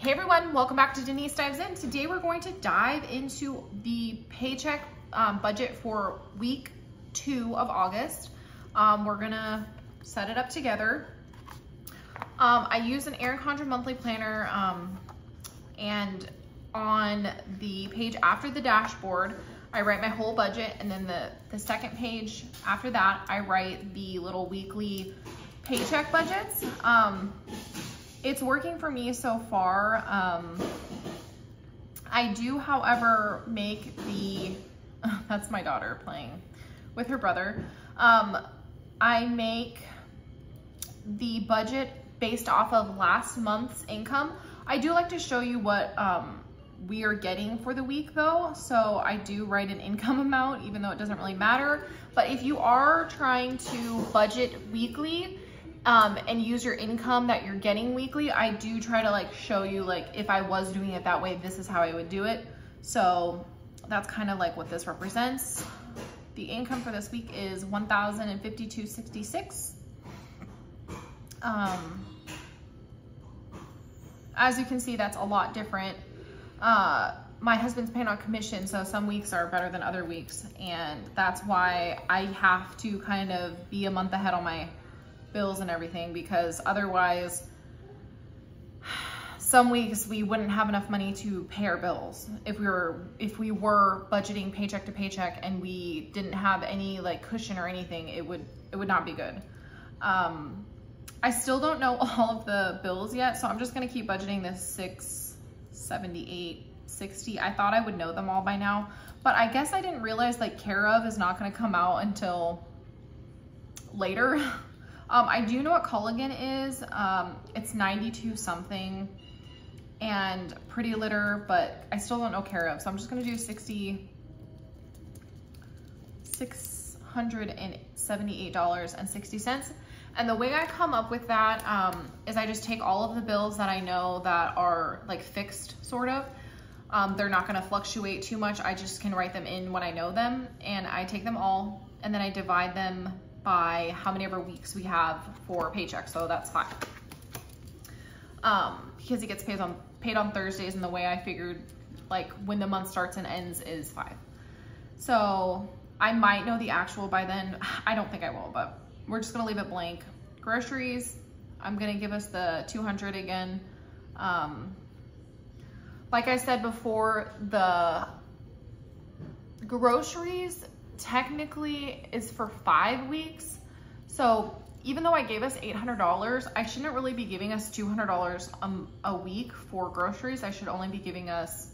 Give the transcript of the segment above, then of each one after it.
Hey everyone, welcome back to Denise Dives In. Today we're going to dive into the paycheck budget for week 2 of August. We're gonna set it up together. I use an Erin Condren monthly planner, and on the page after the dashboard, I write my whole budget, and then the second page after that, I write the little weekly paycheck budgets. It's working for me so far. I do, however, make the, that's my daughter playing with her brother. I make the budget based off of last month's income. I do like to show you what we are getting for the week though. So I do write an income amount, even though it doesn't really matter. But if you are trying to budget weekly, and use your income that you're getting weekly, I do try to like show you, like, if I was doing it that way, this is how I would do it. So that's kind of like what this represents. The income for this week is $1,052.66. As you can see, that's a lot different. My husband's paying on commission, so some weeks are better than other weeks, and that's why I have to kind of be a month ahead on my bills and everything, because otherwise some weeks we wouldn't have enough money to pay our bills if we were budgeting paycheck to paycheck and we didn't have any like cushion or anything. It would not be good. I still don't know all of the bills yet, so I'm just gonna keep budgeting this $678.60. I thought I would know them all by now, but I guess I didn't realize like care of is not gonna come out until later. I do know what Culligan is. It's 92 something, and Pretty Litter, but I still don't know care of. So I'm just gonna do $678.60. And the way I come up with that is I just take all of the bills that I know that are like fixed, sort of. They're not gonna fluctuate too much. I just can write them in when I know them, and I take them all and then I divide them by how many ever weeks we have for paycheck. So that's 5. Because it gets paid on Thursdays, and the way I figured like when the month starts and ends is 5. So I might know the actual by then. I don't think I will, but we're just gonna leave it blank. Groceries, I'm gonna give us the 200 again. Like I said before, the groceries technically is for 5 weeks. So even though I gave us $800, I shouldn't really be giving us $200 a week for groceries. I should only be giving us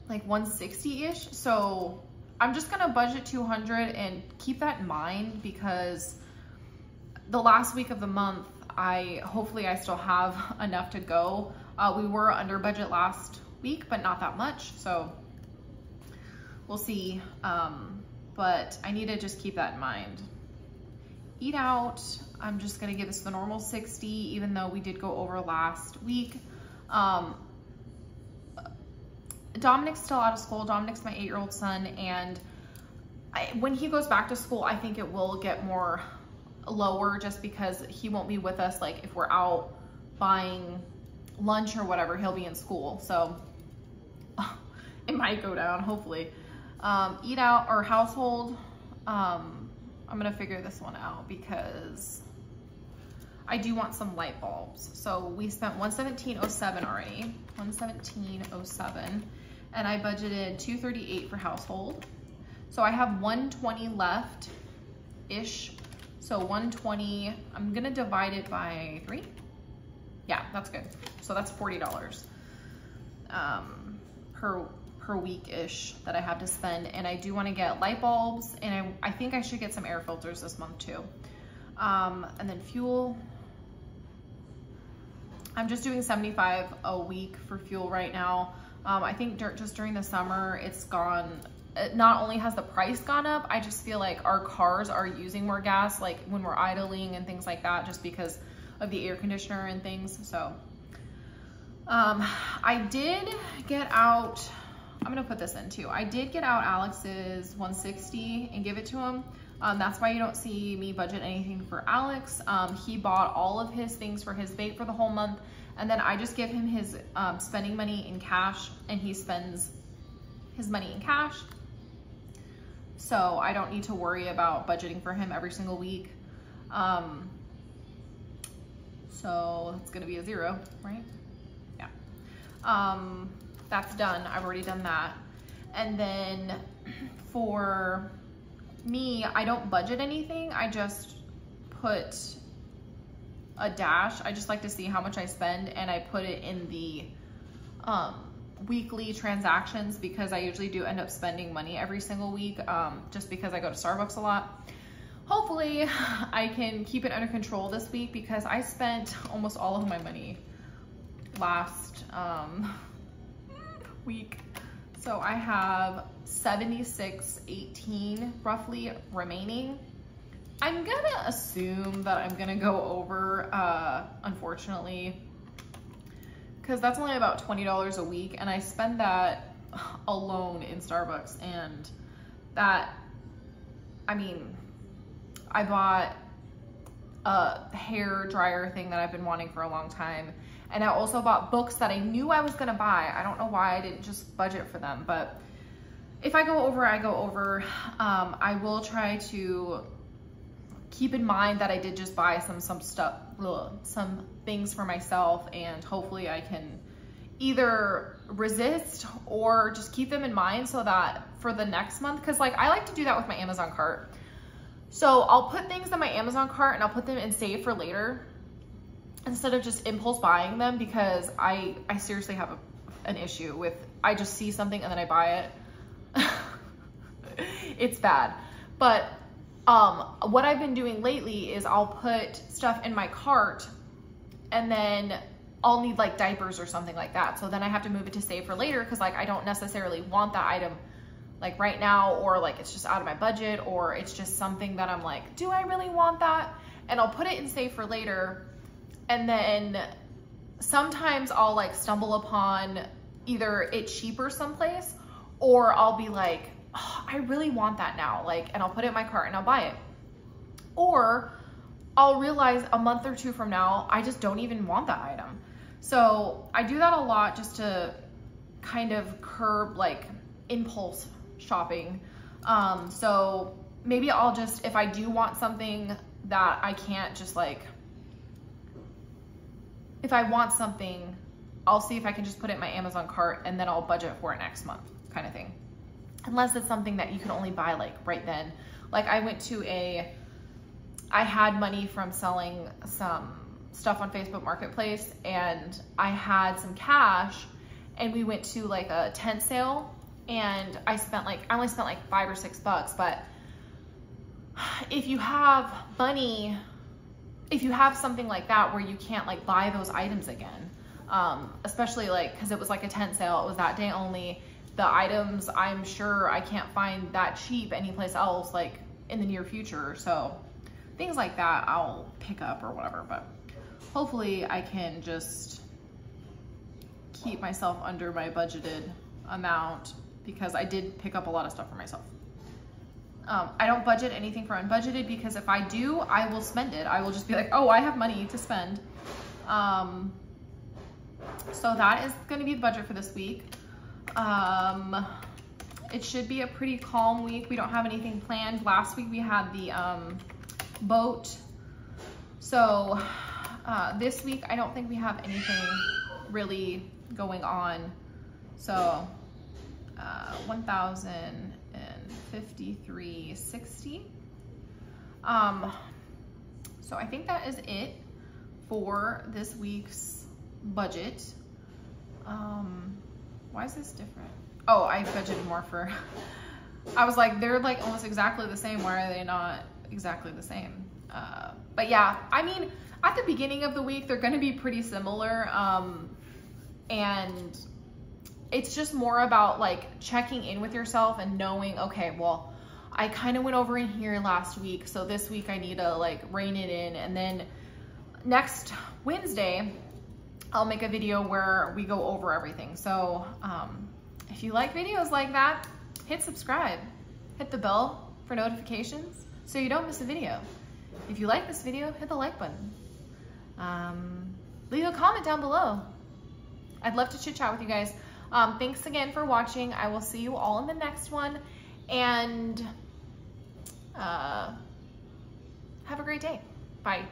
like 160-ish. So I'm just gonna budget 200 and keep that in mind, because the last week of the month, hopefully I still have enough to go. We were under budget last week, but not that much. So we'll see, but I need to just keep that in mind. Eat out, I'm just gonna give us the normal 60, even though we did go over last week. Dominic's still out of school. Dominic's my 8-year-old son, and when he goes back to school, I think it will get more lower, just because he won't be with us. Like if we're out buying lunch or whatever, he'll be in school. So it might go down, hopefully. Eat out or household, I'm gonna figure this one out because I do want some light bulbs. So we spent $117.07 already, $117.07, and I budgeted $238 for household. So I have $120 left-ish. So $120, I'm gonna divide it by 3. Yeah, that's good. So that's $40 per week-ish that I have to spend. And I do want to get light bulbs, and I think I should get some air filters this month too. And then fuel, I'm just doing $75 a week for fuel right now. I think just during the summer, it's gone, not only has the price gone up, I just feel like our cars are using more gas, like when we're idling and things like that, just because of the air conditioner and things. So I did get out, I'm gonna put this in too. I did get out Alex's 160 and give it to him. That's why you don't see me budget anything for Alex. He bought all of his things for his vape for the whole month, And then I just give him his spending money in cash, and he spends his money in cash. So I don't need to worry about budgeting for him every single week. So it's gonna be a 0, right? Yeah. That's done. I've already done that. And then for me, I don't budget anything. I just put a dash. I just like to see how much I spend, and I put it in the weekly transactions, because I usually do end up spending money every single week, just because I go to Starbucks a lot. Hopefully I can keep it under control this week, because I spent almost all of my money last week. So I have $76.18 roughly remaining. I'm gonna assume that I'm gonna go over, unfortunately, because that's only about $20 a week, and I spend that alone in Starbucks. And that, I mean, I bought a hair dryer thing that I've been wanting for a long time, and I also bought books that I knew I was gonna buy. I don't know why I didn't just budget for them, but if I go over, I go over. I will try to keep in mind that I did just buy some stuff, some things for myself, and hopefully I can either resist or just keep them in mind, so that for the next month, because like I like to do that with my Amazon cart. So I'll put things in my Amazon cart and I'll put them in save for later instead of just impulse buying them, because I seriously have an issue with, I just see something and then I buy it. It's bad. But what I've been doing lately is I'll put stuff in my cart, and then I'll need like diapers or something like that. So then I have to move it to save for later, because like I don't necessarily want that item like right now, or like it's just out of my budget, or it's just something that I'm like, do I really want that? And I'll put it in save for later. And then sometimes I'll like stumble upon either it cheaper someplace, or I'll be like, oh, I really want that now, like, and I'll put it in my cart and I'll buy it. Or I'll realize a month or two from now, I just don't even want that item. So I do that a lot, just to kind of curb like impulse shopping. So maybe I'll just, if I do want something that I can't just like, if I want something, I'll see if I can just put it in my Amazon cart, and then I'll budget for it next month, kind of thing. Unless it's something that you can only buy like right then. Like I went to I had money from selling some stuff on Facebook Marketplace, and I had some cash, and we went to like a tent sale, and I only spent like $5 or $6, but if you have money, if you have something like that where you can't like buy those items again, especially like, cause it was like a tent sale, it was that day only. The items, I'm sure I can't find that cheap anyplace else like in the near future. So things like that I'll pick up or whatever, but hopefully I can just keep myself under my budgeted amount, because I did pick up a lot of stuff for myself. I don't budget anything for unbudgeted, because if I do, I will spend it. I will just be like, oh, I have money to spend. So that is going to be the budget for this week. It should be a pretty calm week. We don't have anything planned. Last week we had the boat. So this week I don't think we have anything really going on. So 1,053.60. So I think that is it for this week's budget. Why is this different? Oh, I budgeted more for, I was like, they're like almost exactly the same. Why are they not exactly the same? But yeah, I mean, at the beginning of the week, they're going to be pretty similar. And it's just more about like checking in with yourself and knowing, okay, well, I kind of went over in here last week, so this week I need to like rein it in. And then next Wednesday, I'll make a video where we go over everything. So if you like videos like that, hit subscribe, hit the bell for notifications so you don't miss a video. If you like this video, hit the like button. leave a comment down below. I'd love to chit chat with you guys. Thanks again for watching. I will see you all in the next one, and have a great day. Bye.